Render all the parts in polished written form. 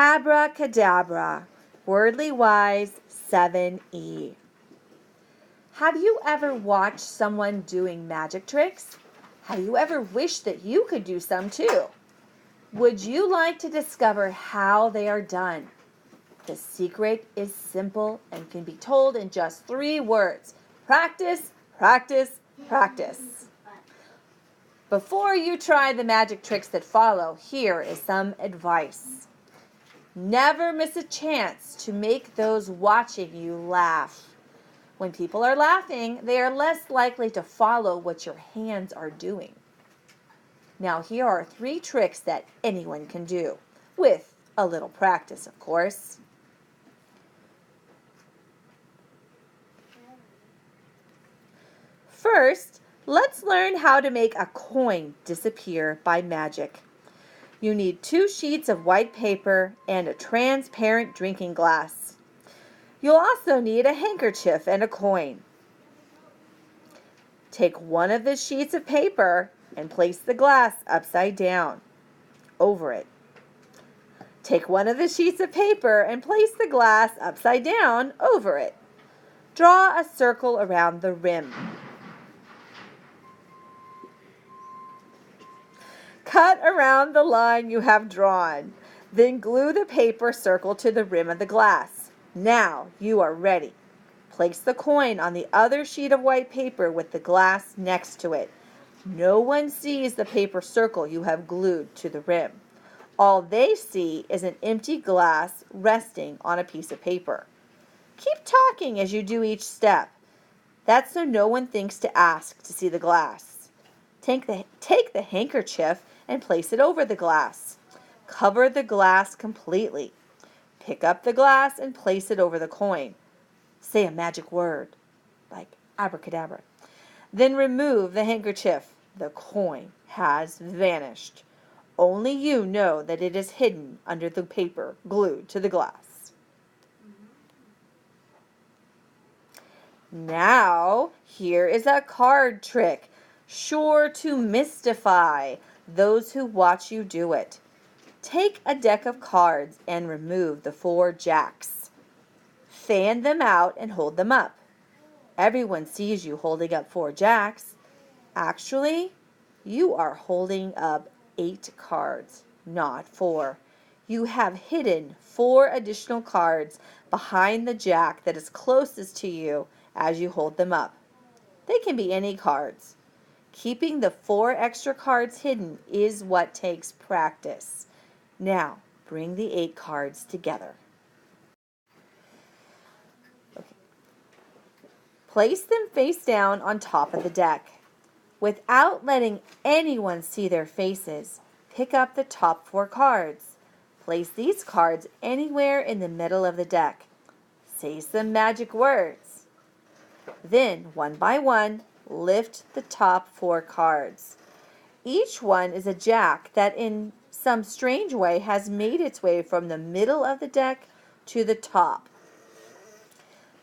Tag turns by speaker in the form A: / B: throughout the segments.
A: Abracadabra, Wordly Wise 7E. Have you ever watched someone doing magic tricks? Have you ever wished that you could do some too? Would you like to discover how they are done? The secret is simple and can be told in just 3 words. Practice, practice, practice. Before you try the magic tricks that follow, here is some advice. Never miss a chance to make those watching you laugh. When people are laughing, they are less likely to follow what your hands are doing. Now, here are 3 tricks that anyone can do, with a little practice, of course. First, let's learn how to make a coin disappear by magic. You need 2 sheets of white paper and a transparent drinking glass. You'll also need a handkerchief and a coin. Take one of the sheets of paper and place the glass upside down over it. Take one of the sheets of paper and place the glass upside down over it. Draw a circle around the rim. Cut around the line you have drawn. Then glue the paper circle to the rim of the glass. Now you are ready. Place the coin on the other sheet of white paper with the glass next to it. No one sees the paper circle you have glued to the rim. All they see is an empty glass resting on a piece of paper. Keep talking as you do each step. That's so no one thinks to ask to see the glass. Take the handkerchief and place it over the glass. Cover the glass completely. Pick up the glass and place it over the coin. Say a magic word, like abracadabra. Then remove the handkerchief. The coin has vanished. Only you know that it is hidden under the paper glued to the glass. Now, here is a card trick, sure to mystify those who watch you do it. Take a deck of cards and remove the 4 jacks. Fan them out and hold them up. Everyone sees you holding up 4 jacks. Actually, you are holding up 8 cards, not 4. You have hidden 4 additional cards behind the jack that is closest to you as you hold them up. They can be any cards. Keeping the 4 extra cards hidden is what takes practice. Now, bring the 8 cards together. Place them face down on top of the deck. Without letting anyone see their faces, pick up the top 4 cards. Place these cards anywhere in the middle of the deck. Say some magic words. Then, one by one, lift the top 4 cards. Each one is a jack that in some strange way has made its way from the middle of the deck to the top.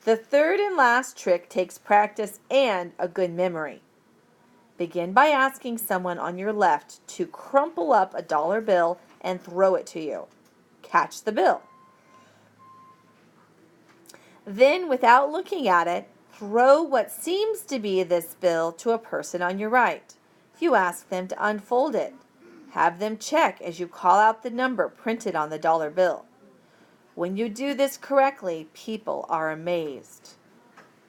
A: The third and last trick takes practice and a good memory. Begin by asking someone on your left to crumple up a dollar bill and throw it to you. Catch the bill. Then, without looking at it, throw what seems to be this bill to a person on your right. You ask them to unfold it. Have them check as you call out the number printed on the dollar bill. When you do this correctly, people are amazed.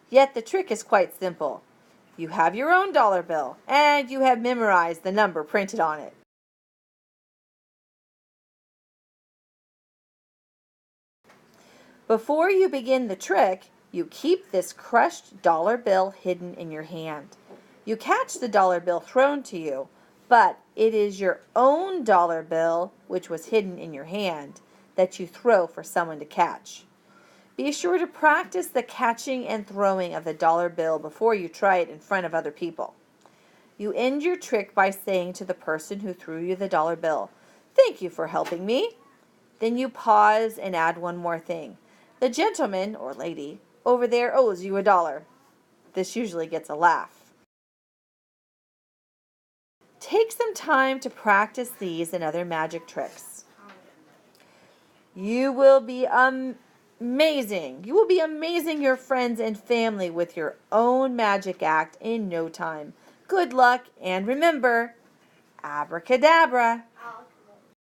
A: Yet the trick is quite simple. You have your own dollar bill, and you have memorized the number printed on it. Before you begin the trick, you keep this crushed dollar bill hidden in your hand. You catch the dollar bill thrown to you, but it is your own dollar bill, which was hidden in your hand, that you throw for someone to catch. Be sure to practice the catching and throwing of the dollar bill before you try it in front of other people. You end your trick by saying to the person who threw you the dollar bill, "Thank you for helping me." Then you pause and add one more thing. "The gentleman or lady over there owes you $1. This usually gets a laugh. Take some time to practice these and other magic tricks. You will be amazing. You will be amazing your friends and family with your own magic act in no time. Good luck, and remember, abracadabra.